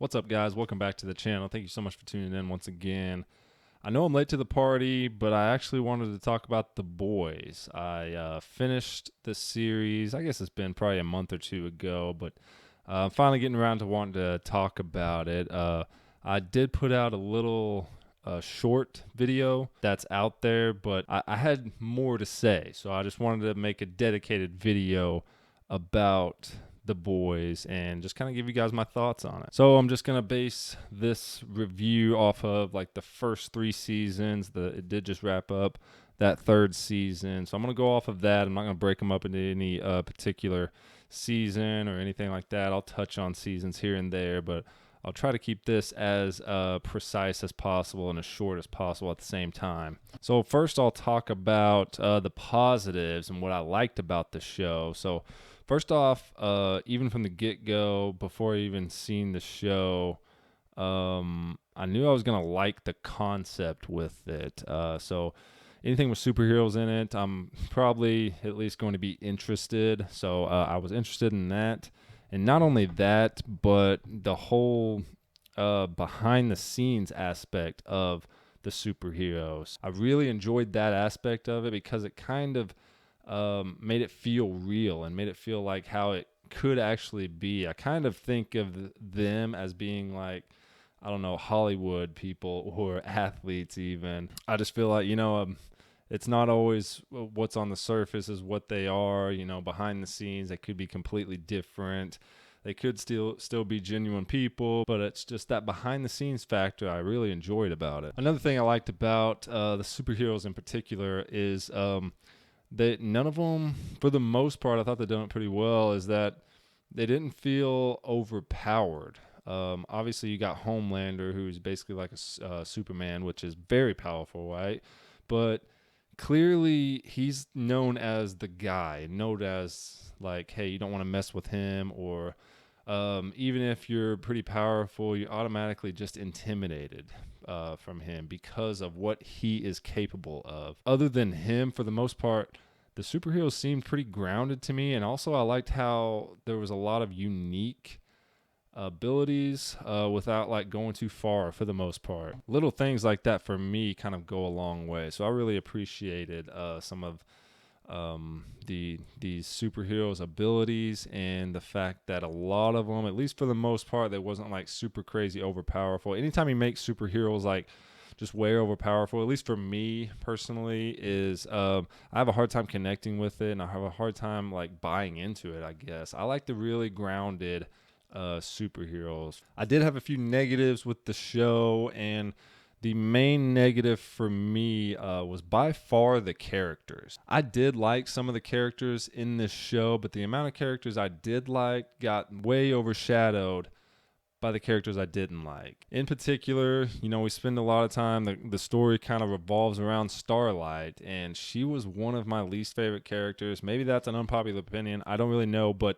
What's up, guys? Welcome back to the channel. Thank you so much for tuning in once again. I know I'm late to the party, but I actually wanted to talk about The Boys. I finished the series. I guess it's been probably a month or two ago, but I'm finally getting around to wanting to talk about it. I did put out a little short video that's out there, but I had more to say, so I just wanted to make a dedicated video about The Boys and just kind of give you guys my thoughts on it. So I'm just going to base this review off of like the first 3 seasons. It did just wrap up that 3rd season. So I'm going to go off of that. I'm not going to break them up into any particular season or anything like that. I'll touch on seasons here and there, but I'll try to keep this as precise as possible and as short as possible at the same time. So first I'll talk about the positives and what I liked about the show. So first off, even from the get-go, before I even seen the show, I knew I was going to like the concept with it. So anything with superheroes in it, I'm probably at least going to be interested. So I was interested in that. And not only that, but the whole behind-the-scenes aspect of the superheroes. I really enjoyed that aspect of it because it kind of made it feel real and made it feel like how it could actually be. I kind of think of them as being like, I don't know, Hollywood people or athletes even. I just feel like, it's not always what's on the surface is what they are. Behind the scenes, they could be completely different. They could still be genuine people, but it's just that behind the scenes factor I really enjoyed about it. Another thing I liked about the superheroes in particular is that none of them, for the most part, I thought they done it pretty well, is that they didn't feel overpowered. Obviously, you got Homelander, who's basically like a Superman, which is very powerful, right? But clearly, he's known as the guy, known as like, hey, you don't want to mess with him, or even if you're pretty powerful, you're automatically just intimidated from him because of what he is capable of. Other than him, for the most part, the superheroes seemed pretty grounded to me, and also I liked how there was a lot of unique abilities without like going too far for the most part. Little things like that for me kind of go a long way. So I really appreciated some of these superheroes' abilities and the fact that a lot of them, at least for the most part, they wasn't like super crazy overpowerful. Anytime you make superheroes like just way overpowerful, at least for me personally, is I have a hard time connecting with it, and I have a hard time like buying into it, I guess. I like the really grounded superheroes. I did have a few negatives with the show, and the main negative for me was by far the characters. I did like some of the characters in this show, but the amount of characters I did like got way overshadowed by the characters I didn't like. In particular, we spend a lot of time, the story kind of revolves around Starlight, and she was one of my least favorite characters. Maybe that's an unpopular opinion. I don't really know, but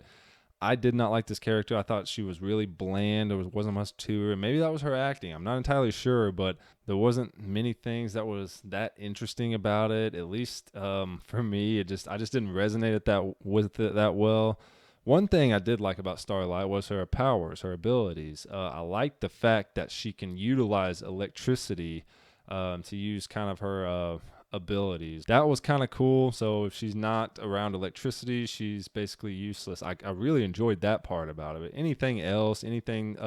I did not like this character. I thought she was really bland. There wasn't much to her. Maybe that was her acting. I'm not entirely sure, but there wasn't many things that was that interesting about it. At least for me, I just didn't resonate with it that well. One thing I did like about Starlight was her powers, her abilities. I liked the fact that she can utilize electricity to use kind of her abilities. That was kind of cool. So if she's not around electricity, she's basically useless. I really enjoyed that part about it. Anything else, anything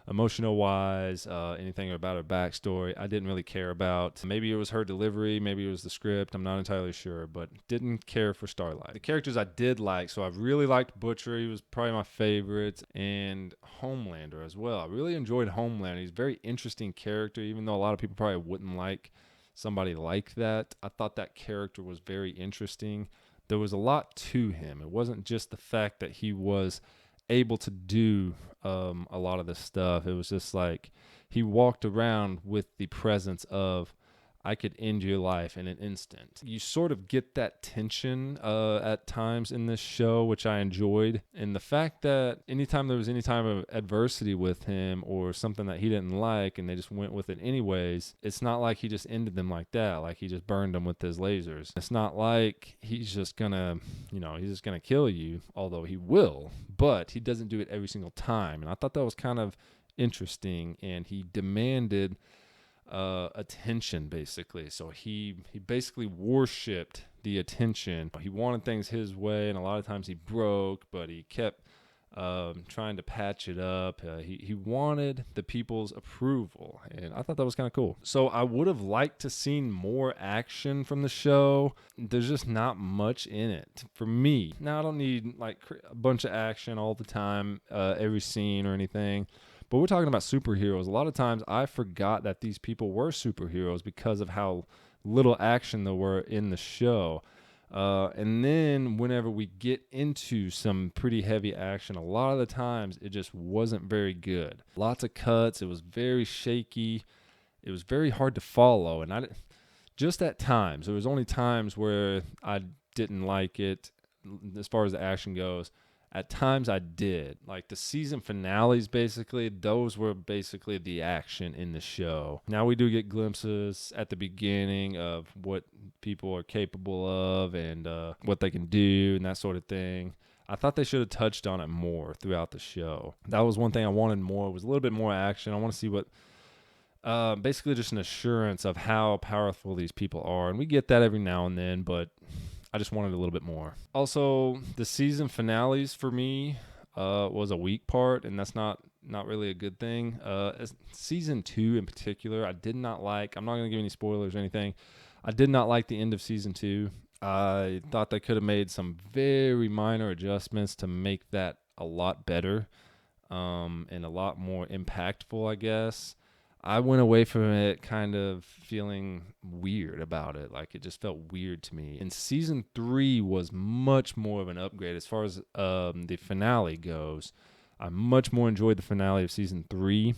emotional wise, anything about her backstory, I didn't really care about. Maybe it was her delivery, maybe it was the script, I'm not entirely sure, but didn't care for Starlight. The characters I did like, so I really liked Butcher. He was probably my favorite, and Homelander as well. I really enjoyed Homelander. He's a very interesting character, even though a lot of people probably wouldn't like somebody like that. I thought that character was very interesting. There was a lot to him. It wasn't just the fact that he was able to do a lot of this stuff. It was just like he walked around with the presence of, I could end your life in an instant. You sort of get that tension at times in this show, which I enjoyed. And the fact that anytime there was any time of adversity with him or something that he didn't like and they just went with it anyways, it's not like he just ended them like that, like he just burned them with his lasers. It's not like he's just gonna kill you, although he will, but he doesn't do it every single time. And I thought that was kind of interesting, and he demanded attention, basically. So he basically worshipped the attention. He wanted things his way, and a lot of times he broke, but he kept trying to patch it up. He wanted the people's approval, and I thought that was kind of cool. So I would have liked to seen more action from the show. There's just not much in it for me. Now, I don't need like a bunch of action all the time, every scene or anything. But we're talking about superheroes. A lot of times I forgot that these people were superheroes because of how little action there were in the show. And then whenever we get into some pretty heavy action, a lot of the times it just wasn't very good. Lots of cuts. It was very shaky. It was very hard to follow. And just at times, there was only times where I didn't like it as far as the action goes. At times I did. Like the season finales, basically, those were basically the action in the show. Now we do get glimpses at the beginning of what people are capable of and what they can do and that sort of thing. I thought they should have touched on it more throughout the show. That was one thing I wanted more, was a little bit more action. I want to see what, basically just an assurance of how powerful these people are. And we get that every now and then, but I just wanted a little bit more. Also, the season finales for me was a weak part, and that's not really a good thing. Season 2 in particular, I did not like. I'm not going to give any spoilers or anything. I did not like the end of season 2. I thought they could have made some very minor adjustments to make that a lot better and a lot more impactful, I guess. I went away from it kind of feeling weird about it. Like it just felt weird to me. And season 3 was much more of an upgrade as far as the finale goes. I much more enjoyed the finale of season 3.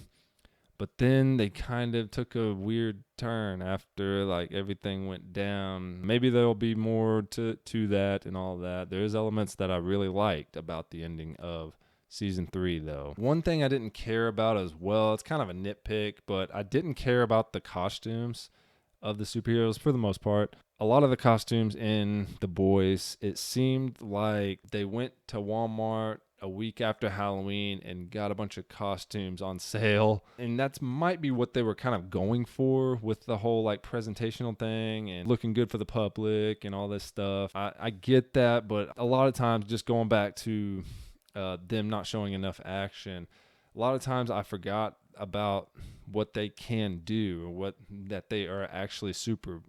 But then they kind of took a weird turn after like everything went down. Maybe there'll be more to that and all that. There's elements that I really liked about the ending of season 3, though. One thing I didn't care about as well, it's kind of a nitpick, but I didn't care about the costumes of the superheroes for the most part. A lot of the costumes in The Boys, it seemed like they went to Walmart a week after Halloween and got a bunch of costumes on sale. And that might be what they were kind of going for with the whole like presentational thing and looking good for the public and all this stuff. I get that, but a lot of times just going back to them not showing enough action, a lot of times I forgot about what they can do, or that they are actually super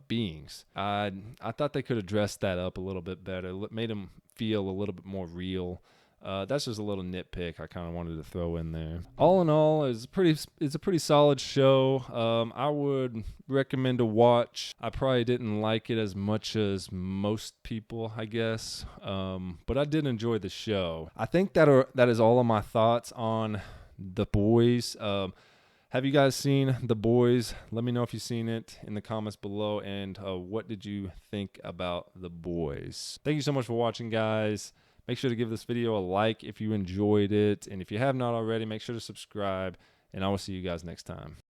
beings. I thought they could address that up a little bit better, made them feel a little bit more real. That's just a little nitpick I kind of wanted to throw in there. All in all, it's a pretty solid show. I would recommend to watch. I probably didn't like it as much as most people, I guess, but I did enjoy the show. I think that is all of my thoughts on The Boys. Have you guys seen The Boys? Let me know if you've seen it in the comments below, and what did you think about The Boys? Thank you so much for watching, guys. Make sure to give this video a like if you enjoyed it. And if you have not already, make sure to subscribe. And I will see you guys next time.